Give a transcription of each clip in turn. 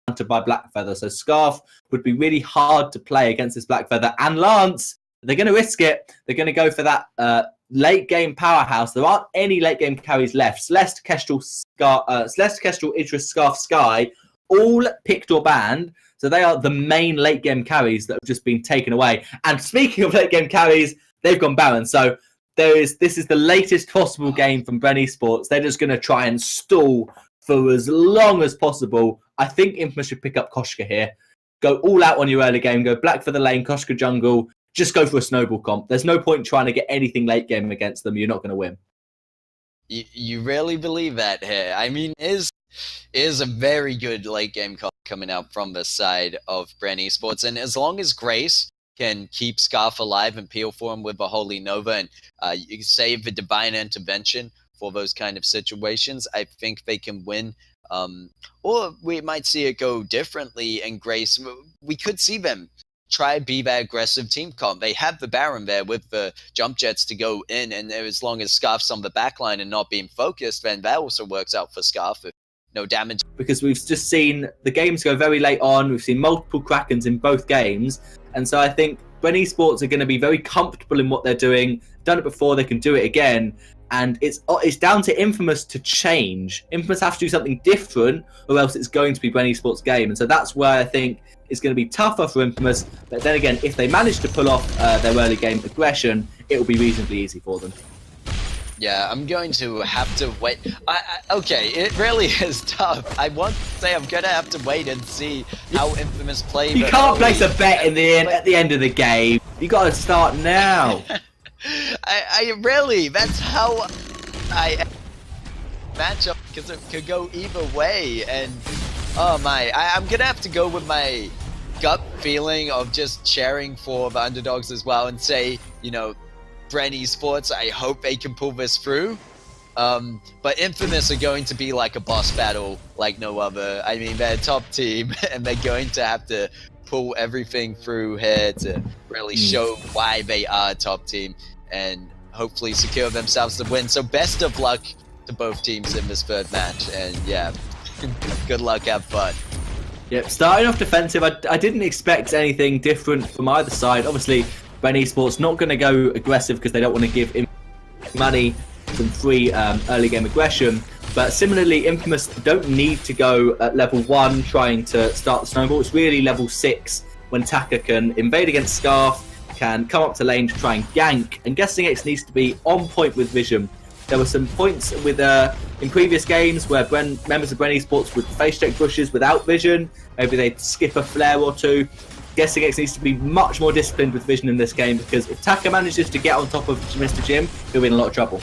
countered by Blackfeather. So Scarf would be really hard to play against this Blackfeather. And Lance, they're going to risk it. They're going to go for that late game powerhouse. There aren't any late game carries left. Celeste, Kestrel, Idris, Scarf, Sky, all picked or banned. So they are the main late game carries that have just been taken away. And speaking of late game carries, they've gone Baron. So this is the latest possible game from BREN eSports. They're just going to try and stall for as long as possible. I think Infamous should pick up Koshka here. Go all out on your early game. Go Black for the lane, Koshka jungle. Just go for a snowball comp. There's no point trying to get anything late game against them. You're not going to win. You really believe that here? I mean, is a very good late game comp coming out from the side of BREN eSports. And as long as Grace can keep Scarf alive and peel for him with a Holy Nova and you save the Divine Intervention for those kind of situations, I think they can win. Or we might see it go differently, and Grace, we could see them try be that aggressive team comp. They have the Baron there with the jump jets to go in, and as long as Scarf's on the backline and not being focused, then that also works out for Scarf. No damage. Because we've just seen the games go very late on. We've seen multiple Krakens in both games. And so I think BREN eSports are going to be very comfortable in what they're doing. Done it before, they can do it again. And it's down to Infamous to change. Infamous have to do something different, or else it's going to be BREN eSports' game. And so that's where I think it's going to be tougher for Infamous. But then again, if they manage to pull off their early game aggression, it will be reasonably easy for them. Yeah, I'm going to have to wait. Okay, it really is tough. I want to say I'm going to have to wait and see how Infamous play. You can't place a bet at the end of the game. You got to start now. I really, that's how I match up, because it could go either way. And oh my, I'm going to have to go with my gut feeling of just cheering for the underdogs as well and say, you know, BREN eSports, I hope they can pull this through. But Infamous are going to be like a boss battle like no other. I mean, they're a top team, and they're going to have to pull everything through here to really show why they are a top team and hopefully secure themselves the win. So best of luck to both teams in this third match. And yeah, good luck, have fun. Yep, starting off defensive, I didn't expect anything different from either side. Obviously, BREN eSports not going to go aggressive because they don't want to give money some free early game aggression. But similarly, Infamous don't need to go at level 1 trying to start the snowball. It's really level 6 when Taka can invade against Scarf, can come up to lane to try and gank. And Guessing X needs to be on point with vision. There were some points with in previous games where members of BREN eSports would face check bushes without vision. Maybe they'd skip a flare or two. Guessing X needs to be much more disciplined with vision in this game, because if Taka manages to get on top of Mr. Jim, he'll be in a lot of trouble.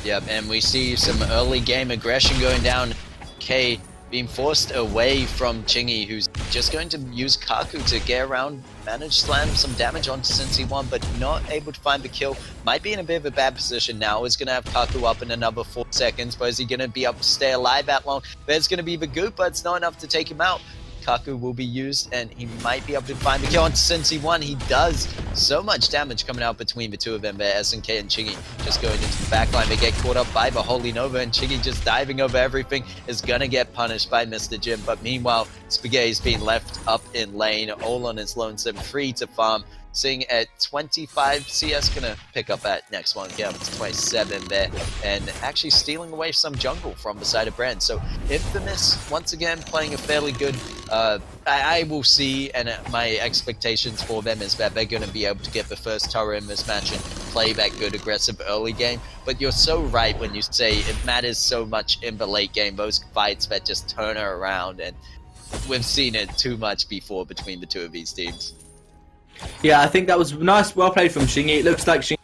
Yep, and we see some early game aggression going down. K being forced away from Chingy, who's just going to use Kaku to get around, manage slam some damage onto Cincy1, but not able to find the kill. Might be in a bit of a bad position now. He's going to have Kaku up in another 4 seconds, but is he going to be able to stay alive that long? There's going to be the goop, but it's not enough to take him out. Kaku will be used, and he might be able to find the kill on Cincy1. He does so much damage coming out between the two of them there. SNK and Chingy just going into the backline. They get caught up by the Holy Nova, and Chingy just diving over everything is gonna get punished by Mr. Jim. But meanwhile, Spaghetti's being left up in lane, all on his lonesome, free to farm. Sitting at 25 CS, gonna pick up that next one. Yeah, it's 27 there, and actually stealing away some jungle from the side of BREN. So Infamous once again playing a fairly good. I will see, and my expectations for them is that they're gonna be able to get the first turret in this match and play that good aggressive early game. But you're so right when you say it matters so much in the late game. Those fights that just turn her around, and we've seen it too much before between the two of these teams. Yeah, I think that was nice, well played from Shingy. It looks like Shingy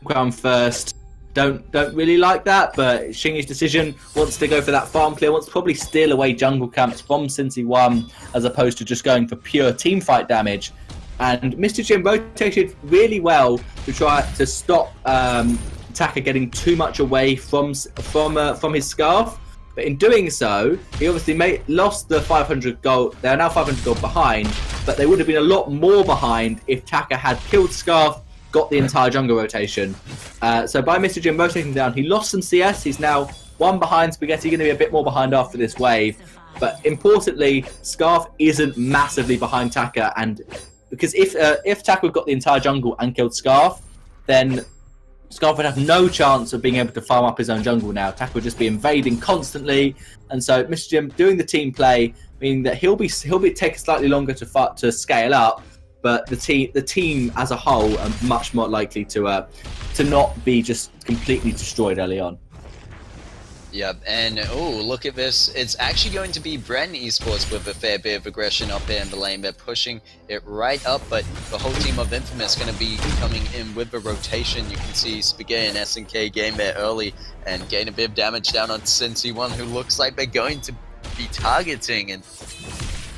crown first. Don't really like that, but Shingy's decision wants to go for that farm clear, wants to probably steal away jungle camps from Cincy1 as opposed to just going for pure team fight damage. And Mr. Jim rotated really well to try to stop Taka getting too much away from his Scarf. But in doing so, he obviously lost the 500 gold. They are now 500 gold behind, but they would have been a lot more behind if Taka had killed Scarf, got the entire jungle rotation. So by Mr. Jim rotating down, he lost some CS. He's now 1 behind Spaghetti, going to be a bit more behind after this wave. But importantly, Scarf isn't massively behind Taka, and because if Taka had got the entire jungle and killed Scarf, then Scarf would have no chance of being able to farm up his own jungle now. Taka would just be invading constantly, and so Mr. Jim doing the team play, meaning that he'll be taking slightly longer to scale up, but the team as a whole are much more likely to not be just completely destroyed early on. Yep, and oh, look at this. It's actually going to be BREN Esports with a fair bit of aggression up there in the lane. They're pushing it right up, but the whole team of Infamous going to be coming in with the rotation. You can see Spaghetti and SNK game there early and gain a bit of damage down on Cincy1, who looks like they're going to be targeting. And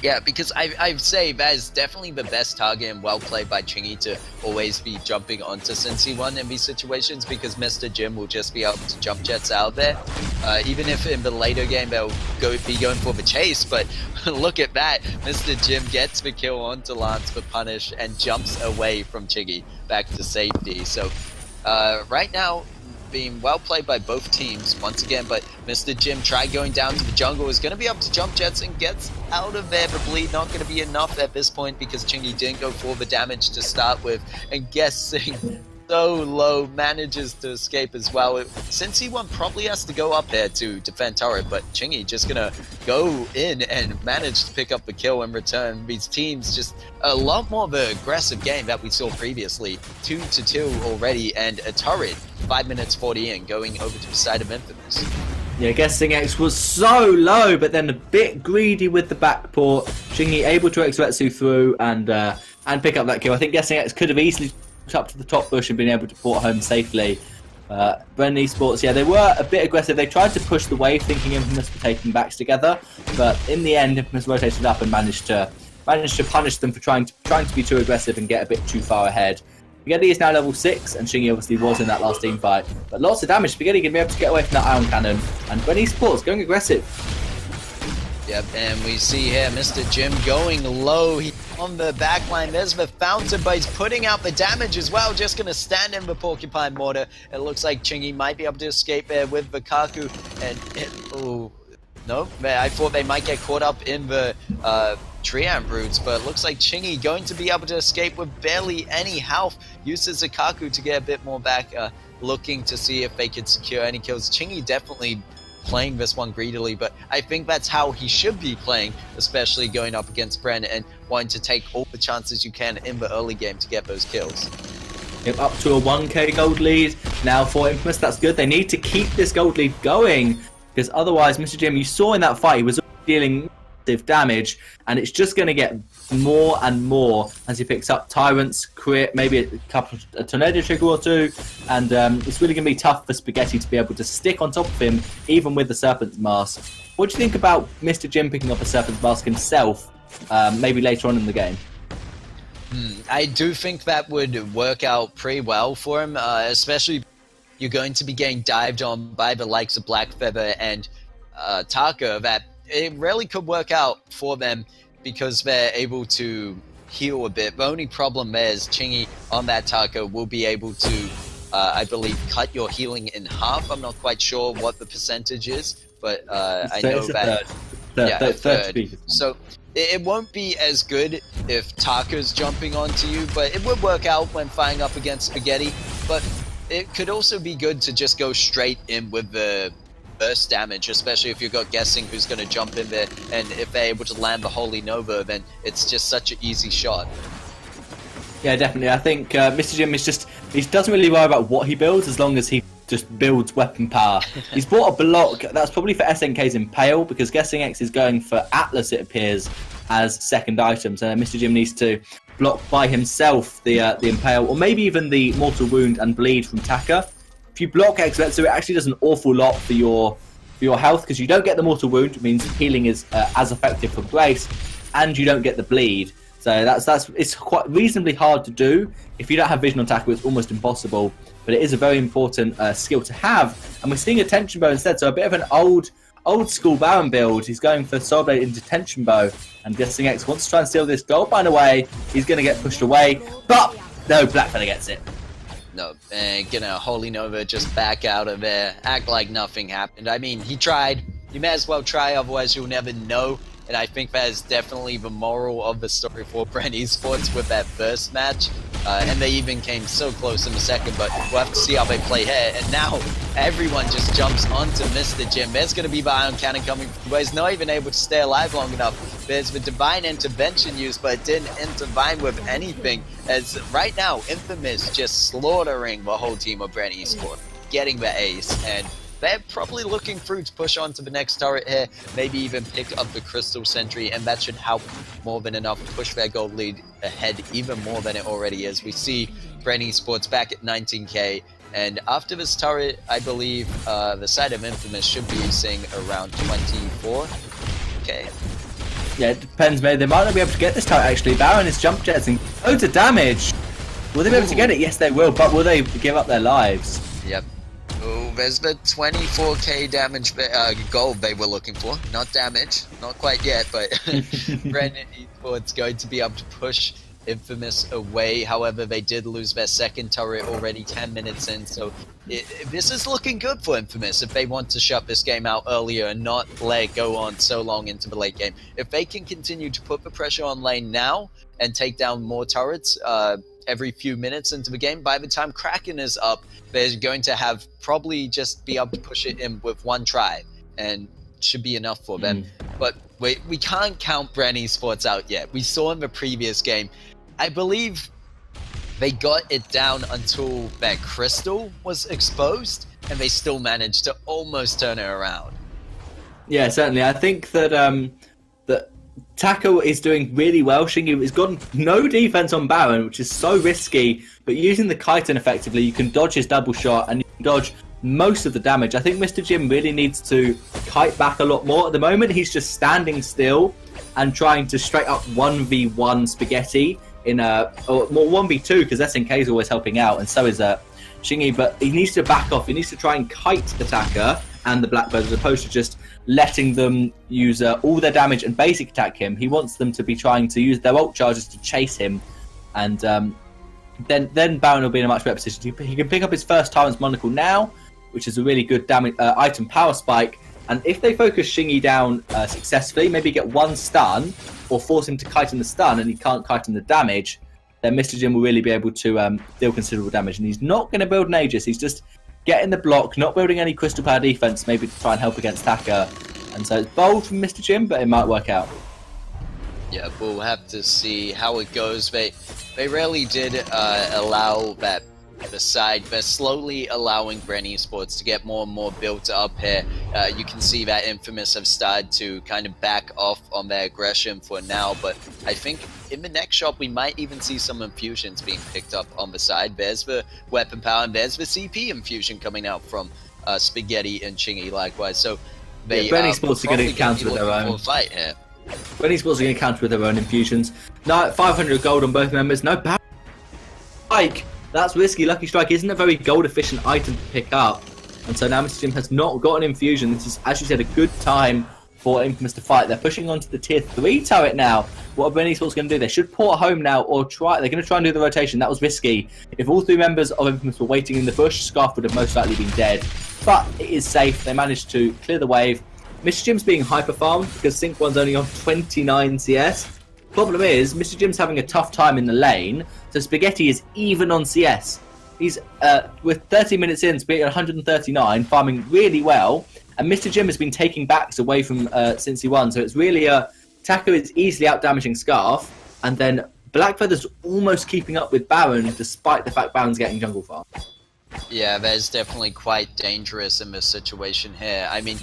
yeah, because I'd say that is definitely the best target and well played by Chingy to always be jumping onto Cincy1 in these situations, because Mr. Jim will just be able to jump jets out there. Even if in the later game they'll be going for the chase, but look at that. Mr. Jim gets the kill onto Lance for punish and jumps away from Chingy back to safety. So right now, being well played by both teams once again, but Mr. Jim tried going down to the jungle, is going to be able to jump jets and gets out of there. The bleed not going to be enough at this point because Chingy didn't go for the damage to start with, and guessing so low manages to escape as well. Cincy1 probably has to go up there to defend turret, but Chingy just gonna go in and manage to pick up the kill in return. These teams just a lot more of an aggressive game that we saw previously. 2-2 already, and a turret 5 minutes 40 in, going over to the side of Infamous. Yeah, Guessing X was so low, but then a bit greedy with the backport. Chingy able to X-Retsu through and pick up that kill. I think Guessing X could have easily up to the top bush and been able to port home safely. BREN Esports, yeah, they were a bit aggressive. They tried to push the wave, thinking Infamous were taking backs together, but in the end, Infamous rotated up and managed to punish them for trying to be too aggressive and get a bit too far ahead. Spaghetti is now level 6, and Chingy obviously was in that last team fight, but lots of damage. Spaghetti going to be able to get away from that ion cannon, and BREN Esports going aggressive. Yep, and we see here Mr. Jim going low. He's on the backline. There's the fountain, but he's putting out the damage as well. Just going to stand in the Porcupine Mortar. It looks like Chingy might be able to escape there with the Kaku. And no, I thought they might get caught up in the Triamp roots, but it looks like Chingy going to be able to escape with barely any health. Uses the Kaku to get a bit more back, looking to see if they could secure any kills. Chingy definitely playing this one greedily, but I think that's how he should be playing, especially going up against BREN and wanting to take all the chances you can in the early game to get those kills. Yep, up to a 1k gold lead now for Infamous. That's good. They need to keep this gold lead going, because otherwise, Mr. Jim, you saw in that fight, he was dealing massive damage, and it's just going to get more and more as he picks up Tyrants, crit, maybe a Tornado Trigger or two, and it's really going to be tough for Spaghetti to be able to stick on top of him, even with the Serpent's Mask. What do you think about Mr. Jim picking up a Serpent's Mask himself, maybe later on in the game? I do think that would work out pretty well for him, especially you're going to be getting dived on by the likes of Black Feather and Taka, that it really could work out for them because they're able to heal a bit. The only problem there is Chingy on that Taka will be able to, I believe, cut your healing in half. I'm not quite sure what the percentage is, but I know that... a third. So it won't be as good if Taka's jumping onto you, but it would work out when fighting up against Spaghetti. But it could also be good to just go straight in with the burst damage, especially if you've got Guessing who's going to jump in there, and if they're able to land the Holy Nova, then it's just such an easy shot. Yeah, definitely. I think Mr. Jim he doesn't really worry about what he builds as long as he just builds weapon power. He's bought a block that's probably for SNK's Impale, because Guessing X is going for Atlas, it appears, as second items, and Mr. Jim needs to block by himself the Impale, or maybe even the Mortal Wound and Bleed from Taka. If you block X-Retsu, it actually does an awful lot for your health, because you don't get the Mortal Wound, it means healing is as effective for Grace, and you don't get the Bleed. So it's quite reasonably hard to do. If you don't have vision on Taka, it's almost impossible, but it is a very important skill to have. And we're seeing a Tension Bow instead, so a bit of an old school Baron build. He's going for Soul Blade into Tension Bow, and Guessing X wants to try and steal this gold mine away. He's going to get pushed away, but no, Black Feather gets it. No, and gonna Holy Nova just back out of there, act like nothing happened. I mean, he tried, you may as well try, otherwise you'll never know. And I think that is definitely the moral of the story for BREN Esports with that first match. And they even came so close in the second, but we'll have to see how they play here. And now everyone just jumps onto Mr. Jim. There's going to be the Ion Cannon coming, but he's not even able to stay alive long enough. There's the Divine Intervention used, but it didn't intervene with anything. As right now, Infamous just slaughtering the whole team of BREN Esports, getting the ace. And they're probably looking through to push on to the next turret here, maybe even pick up the Crystal Sentry, and that should help more than enough push their gold lead ahead even more than it already is. We see BREN Esports back at 19k, and after this turret, I believe the side of Infamous should be seeing around 24k. Yeah, it depends, maybe they might not be able to get this turret actually. Baron is jump jetting loads of damage. Will they be able to get it? Yes, they will, but will they give up their lives? Yep. Oh, there's the 24k damage gold they were looking for. Not damage, not quite yet, but BREN Esports going to be able to push Infamous away. However, they did lose their second turret already 10 minutes in, so this is looking good for Infamous if they want to shut this game out earlier and not let it go on so long into the late game. If they can continue to put the pressure on lane now and take down more turrets every few minutes into the game, by the time Kraken is up, they're going to have probably just be able to push it in with one try, and should be enough for them. But we can't count BREN Esports out yet. We saw in the previous game, I believe they got it down until that Crystal was exposed, and they still managed to almost turn it around. Yeah, certainly. I think that that Taco is doing really well. Shingy has got no defense on Baron, which is so risky, but using the Chitin effectively, you can dodge his double shot and you can dodge most of the damage. I think Mr. Jim really needs to kite back a lot more. At the moment, he's just standing still and trying to straight up 1v1 Spaghetti in or more 1v2, because SNK is always helping out, and so is Shingy, but he needs to back off. He needs to try and kite the Taka and the Blackbird, as opposed to just letting them use all their damage and basic attack him. He wants them to be trying to use their ult charges to chase him, and then Baron will be in a much better position. He can pick up his first Tyrant's Monocle now, which is a really good damage item power spike, and if they focus Shingy down successfully, maybe get one stun, or force him to kite in the stun and he can't kite in the damage, then Mr. Jim will really be able to deal considerable damage. And he's not going to build an Aegis, he's just getting the block, not building any Crystal Power defense, maybe to try and help against Taka. And so it's bold from Mr. Jim, but it might work out. Yeah, we'll have to see how it goes. They really did allow that the side. They're slowly allowing BREN Esports to get more and more built up here. You can see that Infamous have started to kind of back off on their aggression for now, but I think in the next shot we might even see some infusions being picked up on the side. There's the weapon power, and there's the CP infusion coming out from Spaghetti and Chingy likewise. So they BREN Esports are going to counter with their own fight here. BREN Esports are going to counter with their own infusions. No, 500 gold on both members. No power. Like, that's risky. Lucky Strike isn't a very gold efficient item to pick up, and so now Mr. Jim has not got an infusion. This is, as you said, a good time for Infamous to fight. They're pushing onto the tier 3 turret now. What are BREN Esports going to do? They should port home now, or try. They're going to try and do the rotation. That was risky. If all 3 members of Infamous were waiting in the bush, Scarf would have most likely been dead. But it is safe. They managed to clear the wave. Mr. Jim's being hyper farmed because Sync 1's only on 29 CS. Problem is, Mr. Jim's having a tough time in the lane, so Spaghetti is even on CS. He's, with 30 minutes in, Spaghetti at 139, farming really well, and Mr. Jim has been taking backs away from since he won, so it's really, Taco is easily out-damaging Scarf, and then Blackfeather's almost keeping up with Baron, despite the fact Baron's getting jungle farm. Yeah, that is definitely quite dangerous in this situation here. I mean,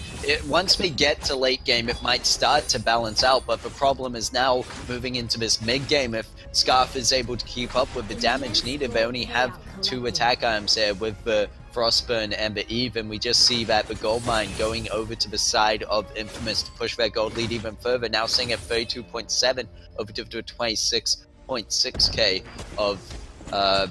once we get to late game, it might start to balance out, but the problem is now moving into this mid game. If Scarf is able to keep up with the damage needed, they only have 2 attack items here with the Frostburn and the Eve, and we just see that the gold mine going over to the side of Infamous to push their gold lead even further, now seeing at 32.7 over to 26.6k of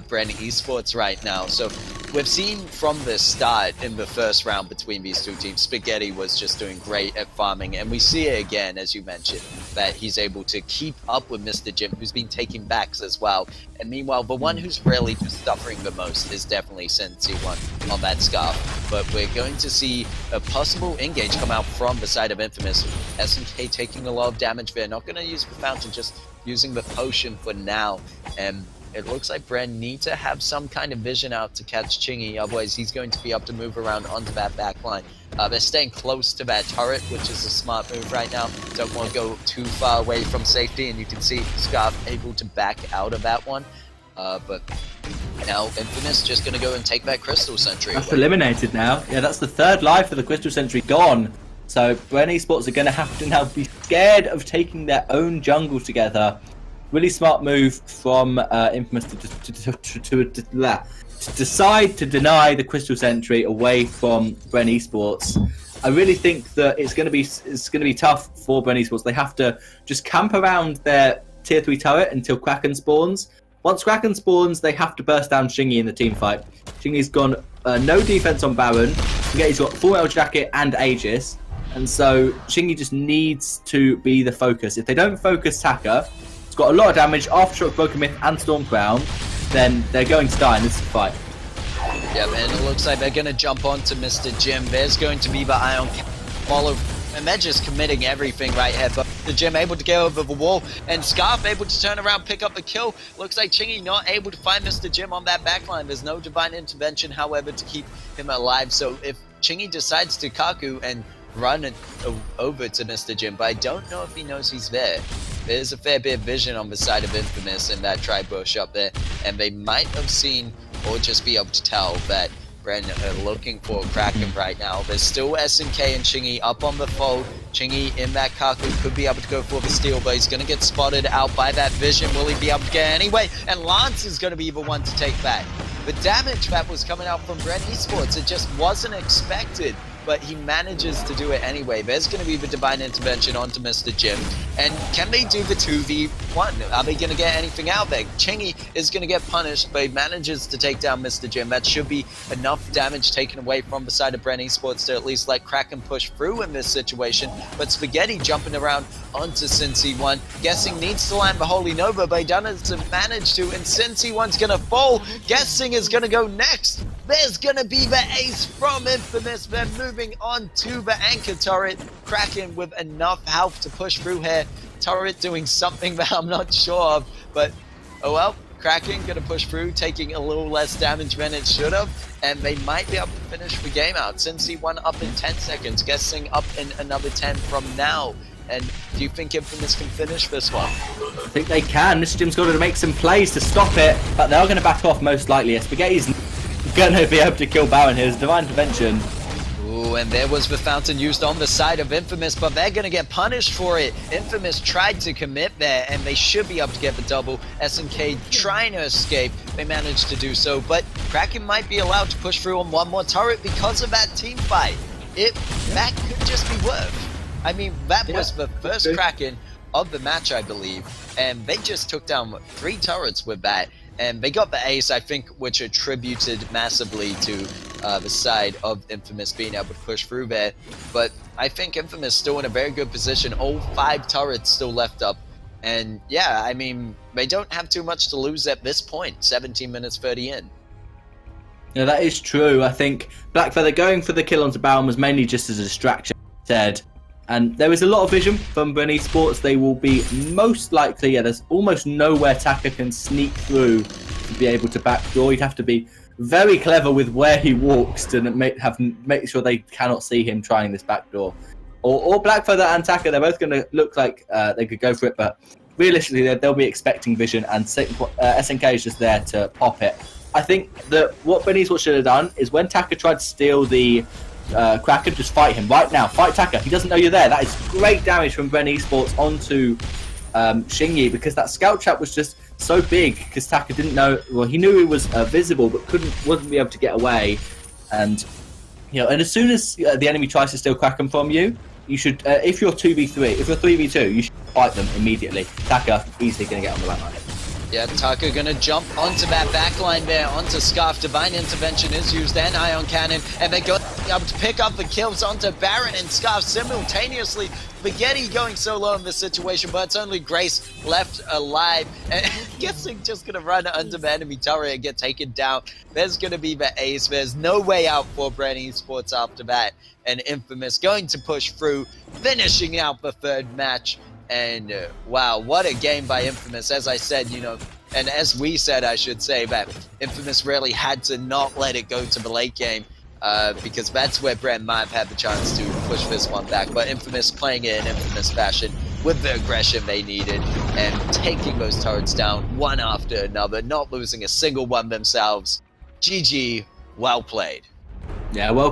BREN Esports right now. So we've seen from the start in the first round between these two teams, Spaghetti was just doing great at farming, and we see it again, as you mentioned, that he's able to keep up with Mr. Jim, who's been taking backs as well. And meanwhile, the one who's really just suffering the most is definitely Sensi1 on that Scarf. But we're going to see a possible engage come out from the side of Infamous. SNK taking a lot of damage there, not going to use the Fountain, just using the Potion for now. And it looks like BREN need to have some kind of vision out to catch Chingy, otherwise he's going to be able to move around onto that back line. They're staying close to that turret, which is a smart move right now. Don't want to go too far away from safety, and you can see Scarf able to back out of that one. But now Infamous just going to go and take that Crystal Sentry That's away. eliminated now. Yeah, that's the third life for the Crystal Sentry gone. So BREN Esports are going to have to now be scared of taking their own jungle together. Really smart move from Infamous to decide to deny the Crystal Sentry away from BREN Esports. I really think that it's going to be tough for BREN Esports. They have to just camp around their tier 3 turret until Kraken spawns. Once Kraken spawns, they have to burst down Chingy in the team fight. Chingy's gone no defense on Baron. He's got full metal jacket and Aegis, and so Chingy just needs to be the focus. If they don't focus Taka, it's got a lot of damage, Aftershock, Broken Myth, and Storm Crown, then they're going to die in this fight. Yeah, and it looks like they're going to jump onto Mr. Jim. There's going to be the Ion follow. And they're just committing everything right here, but the Jim able to get over the wall, and Scarf able to turn around, pick up the kill. Looks like Chingy not able to find Mr. Jim on that backline. There's no divine intervention, however, to keep him alive. So if Chingy decides to Kaku and run over to Mr. Jim, but I don't know if he knows he's there. There's a fair bit of vision on the side of Infamous in that tri-bush up there, and they might have seen or just be able to tell that BREN are looking for Kraken right now. There's still SNK and Chingy up on the fold. Chingy in that Kaku could be able to go for the steal, but he's going to get spotted out by that vision. Will he be able to get it anyway? And Lance is going to be the one to take that. The damage that was coming out from BREN Esports, it just wasn't expected, but he manages to do it anyway. There's going to be the divine intervention onto Mr. Jim. And can they do the 2v1? Are they going to get anything out there? Chingy is going to get punished, but he manages to take down Mr. Jim. That should be enough damage taken away from the side of BREN Esports to at least let Kraken push through in this situation. But Spaghetti jumping around onto Sensi1, guessing needs to land the Holy Nova, but he doesn't manage to, and Sensi1's going to fall. Guessing is going to go next. There's going to be the ace from Infamous. They're moving on to the anchor turret. Kraken with enough health to push through here. Turret doing something that I'm not sure of, but oh well. Kraken going to push through, taking a little less damage than it should have, and they might be able to finish the game out. Sensi1 up in 10 seconds, guessing up in another 10 from now. And do you think Infamous can finish this one? I think they can. Mr. Jim's got to make some plays to stop it, but they're going to back off most likely. Spaghetti's going to be able to kill Baron here. His divine intervention. Ooh, and there was the fountain used on the side of Infamous, but they're going to get punished for it. Infamous tried to commit there, and they should be able to get the double. SNK trying to escape. They managed to do so, but Kraken might be allowed to push through on one more turret because of that team fight. That could just be worth. I mean, that was the first Kraken of the match, I believe, and they just took down 3 turrets with that. And they got the ace, I think, which attributed massively to the side of Infamous being able to push through there. But I think Infamous still in a very good position. All 5 turrets still left up. And yeah, I mean, they don't have too much to lose at this point. 17 minutes 30 in. Yeah, that is true. I think Blackfeather going for the kill onto Baron was mainly just as a distraction, said. And there is a lot of vision from BREN Esports. They will be most likely, there's almost nowhere Taka can sneak through to be able to backdoor. You'd have to be very clever with where he walks to make sure they cannot see him trying this backdoor. Or Blackfeather and Taka, they're both going to look like they could go for it, but realistically, they'll be expecting vision, and SNK is just there to pop it. I think that what BREN Esports should have done is when Taka tried to steal the Kraken, just fight him right now. Fight Taka. He doesn't know you're there. That is great damage from BREN Esports onto Xingyi, because that scout trap was just so big because Taka didn't know. Well, he knew he was visible, but wasn't be able to get away. And and as soon as the enemy tries to steal Kraken from you, you should. If you're 2v3, if you're 3v2, you should fight them immediately. Taka easily going to get on the back line. Yeah, Taka gonna jump onto that backline there, onto Scarf. Divine Intervention is used, and Ion Cannon, and they're going up to pick up the kills onto Baron and Scarf simultaneously. Spaghetti going so low in this situation, but it's only Grace left alive. And guessing just gonna run under the enemy turret and get taken down. There's gonna be the ace. There's no way out for BREN Esports after that. And Infamous going to push through, finishing out the third match. And wow, what a game by Infamous. As I said, you know, and as we said, I should say, that Infamous really had to not let it go to the late game. Because that's where BREN might have had the chance to push this one back. But Infamous playing it in Infamous fashion with the aggression they needed and taking those turrets down one after another, not losing a single one themselves. GG, well played. Yeah, well